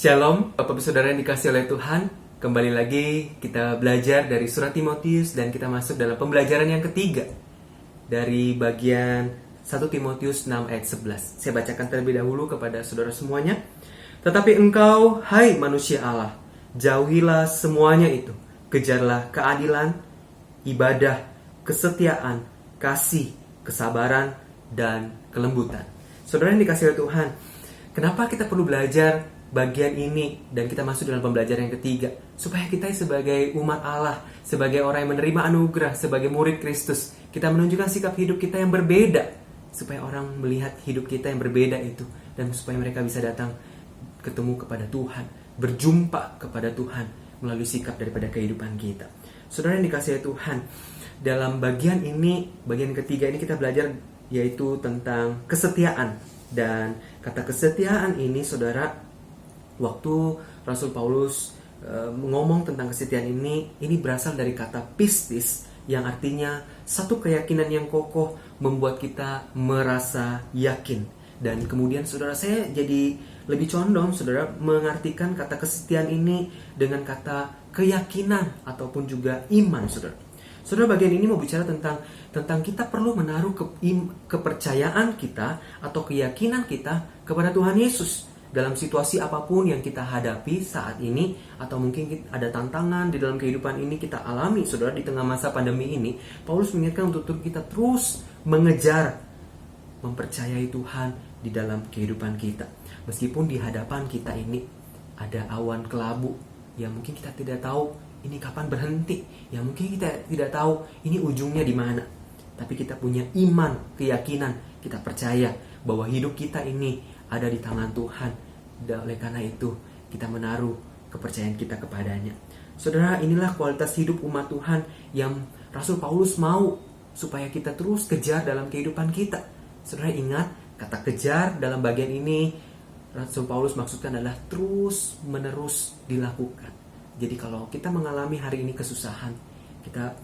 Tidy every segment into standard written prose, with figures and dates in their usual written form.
Shalom, Bapak Saudara yang dikasih oleh Tuhan. Kembali lagi kita belajar dari surat Timotius dan kita masuk dalam pembelajaran yang ketiga dari bagian 1 Timotius 6 ayat 11. Saya bacakan terlebih dahulu kepada saudara semuanya. Tetapi engkau, hai manusia Allah, jauhilah semuanya itu. Kejarlah keadilan, ibadah, kesetiaan, kasih, kesabaran, dan kelembutan. Saudara yang dikasih oleh Tuhan, kenapa kita perlu belajar bagian ini dan kita masuk dalam pembelajaran yang ketiga? Supaya kita sebagai umat Allah, sebagai orang yang menerima anugerah, sebagai murid Kristus, kita menunjukkan sikap hidup kita yang berbeda. Supaya orang melihat hidup kita yang berbeda itu, dan supaya mereka bisa datang ketemu kepada Tuhan, berjumpa kepada Tuhan melalui sikap daripada kehidupan kita. Saudara yang dikasihi Tuhan, dalam bagian ini, bagian ketiga ini kita belajar yaitu tentang kesetiaan. Dan kata kesetiaan ini, saudara, waktu Rasul Paulus ngomong tentang kesetiaan ini berasal dari kata pistis, yang artinya satu keyakinan yang kokoh membuat kita merasa yakin. Dan kemudian saudara, saya jadi lebih condong saudara mengartikan kata kesetiaan ini dengan kata keyakinan ataupun juga iman, saudara. Saudara, bagian ini mau bicara tentang kita perlu menaruh kepercayaan kita atau keyakinan kita kepada Tuhan Yesus dalam situasi apapun yang kita hadapi saat ini, atau mungkin ada tantangan di dalam kehidupan ini kita alami, saudara. Di tengah masa pandemi ini, Paulus mengingatkan untuk kita terus mengejar, mempercayai Tuhan di dalam kehidupan kita. Meskipun di hadapan kita ini ada awan kelabu yang mungkin kita tidak tahu ini kapan berhenti, yang mungkin kita tidak tahu ini ujungnya di mana. Tapi kita punya iman, keyakinan, kita percaya bahwa hidup kita ini ada di tangan Tuhan. Dan oleh karena itu kita menaruh kepercayaan kita kepadanya. Saudara, inilah kualitas hidup umat Tuhan yang Rasul Paulus mau supaya kita terus kejar dalam kehidupan kita. Saudara, ingat kata kejar dalam bagian ini Rasul Paulus maksudkan adalah terus menerus dilakukan. Jadi kalau kita mengalami hari ini kesusahan, kita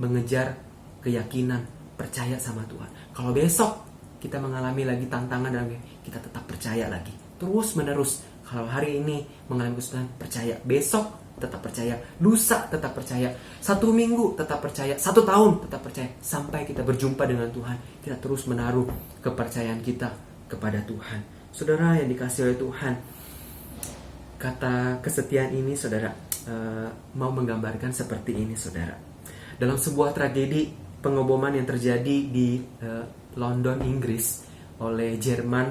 mengejar keyakinan, percaya sama Tuhan. Kalau besok kita mengalami lagi tantangan dan kita tetap percaya lagi, terus menerus. Kalau hari ini mengalami kesusahan, percaya. Besok tetap percaya, lusa tetap percaya, 1 minggu tetap percaya, 1 tahun tetap percaya, sampai kita berjumpa dengan Tuhan. Kita terus menaruh kepercayaan kita kepada Tuhan. Saudara yang dikasihi oleh Tuhan, kata kesetiaan ini, saudara, mau menggambarkan seperti ini, saudara. Dalam sebuah tragedi pengeboman yang terjadi di London, Inggris oleh Jerman,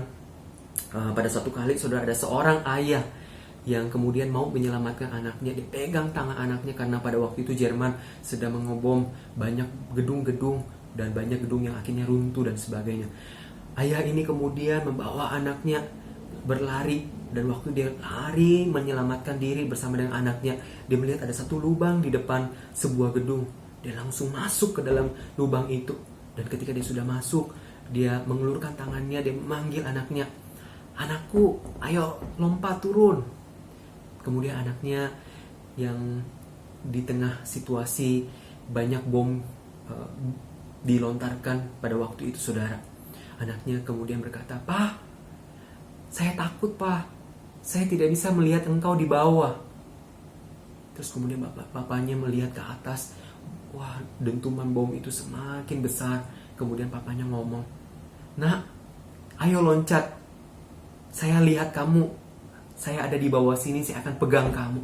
pada suatu kali, saudara, ada seorang ayah yang kemudian mau menyelamatkan anaknya. Dia pegang tangan anaknya karena pada waktu itu Jerman sedang mengebom banyak gedung-gedung dan banyak gedung yang akhirnya runtuh dan sebagainya. Ayah ini kemudian membawa anaknya berlari, dan waktu dia lari menyelamatkan diri bersama dengan anaknya, dia melihat ada satu lubang di depan sebuah gedung. Dia langsung masuk ke dalam lubang itu, dan ketika dia sudah masuk, dia mengulurkan tangannya, dia memanggil anaknya, "Anakku, ayo lompat turun." Kemudian anaknya yang di tengah situasi banyak bom dilontarkan pada waktu itu, saudara, anaknya kemudian berkata, "Pak, saya takut, Pak. Saya tidak bisa melihat engkau di bawah." Terus kemudian bapaknya melihat ke atas. Wah, dentuman bom itu semakin besar. Kemudian papanya ngomong, "Nak, ayo loncat. Saya lihat kamu. Saya ada di bawah sini, saya akan pegang kamu."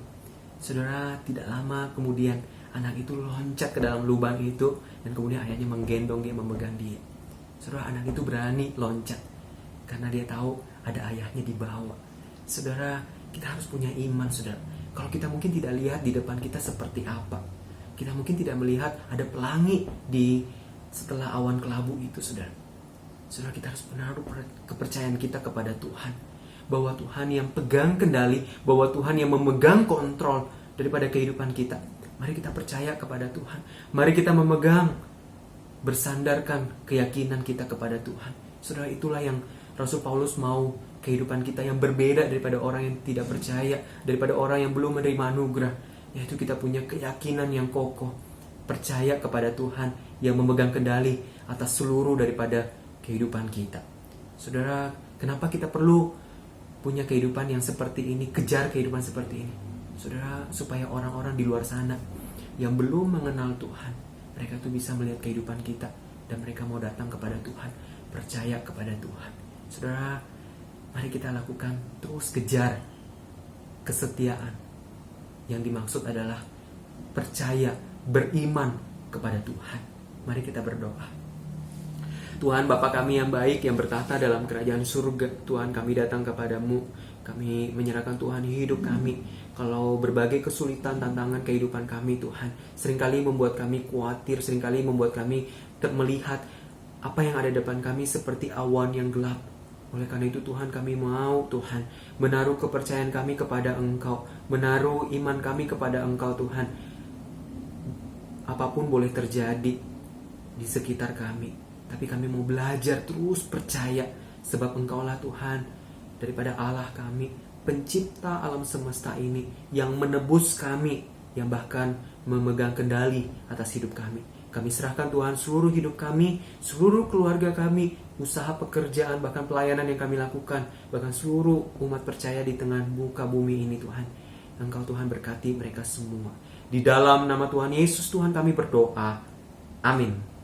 Saudara, tidak lama kemudian anak itu loncat ke dalam lubang itu, dan kemudian ayahnya menggendong dia, memegang dia. Saudara, anak itu berani loncat karena dia tahu ada ayahnya di bawah. Saudara, kita harus punya iman, saudara. Kalau kita mungkin tidak lihat di depan kita seperti apa, kita mungkin tidak melihat ada pelangi di setelah awan kelabu itu, saudara. Saudara, kita harus menaruh kepercayaan kita kepada Tuhan, bahwa Tuhan yang pegang kendali, bahwa Tuhan yang memegang kontrol daripada kehidupan kita. Mari kita percaya kepada Tuhan. Mari kita memegang, bersandarkan keyakinan kita kepada Tuhan. Saudara, itulah yang Rasul Paulus mau kehidupan kita yang berbeda daripada orang yang tidak percaya, daripada orang yang belum menerima anugerah, yaitu kita punya keyakinan yang kokoh, percaya kepada Tuhan yang memegang kendali atas seluruh daripada kehidupan kita. Saudara, kenapa kita perlu punya kehidupan yang seperti ini, kejar kehidupan seperti ini. Saudara, supaya orang-orang di luar sana yang belum mengenal Tuhan, mereka tuh bisa melihat kehidupan kita dan mereka mau datang kepada Tuhan, percaya kepada Tuhan. Saudara, mari kita lakukan terus kejar kesetiaan. Yang dimaksud adalah percaya, beriman kepada Tuhan. Mari kita berdoa. Tuhan Bapa kami yang baik, yang bertahta dalam kerajaan surga, Tuhan, kami datang kepadamu. Kami menyerahkan Tuhan hidup kami. Kalau berbagai kesulitan, tantangan kehidupan kami, Tuhan, seringkali membuat kami khawatir, seringkali membuat kami melihat apa yang ada depan kami seperti awan yang gelap. Oleh karena itu Tuhan, kami mau Tuhan menaruh kepercayaan kami kepada Engkau, menaruh iman kami kepada Engkau Tuhan. Apapun boleh terjadi di sekitar kami, tapi kami mau belajar terus percaya, sebab Engkaulah Tuhan daripada Allah kami, pencipta alam semesta ini, yang menebus kami, yang bahkan memegang kendali atas hidup kami. Kami serahkan Tuhan seluruh hidup kami, seluruh keluarga kami, usaha pekerjaan, bahkan pelayanan yang kami lakukan, bahkan seluruh umat percaya di tengah muka bumi ini Tuhan. Engkau Tuhan berkati mereka semua. Di dalam nama Tuhan Yesus Tuhan kami berdoa. Amin.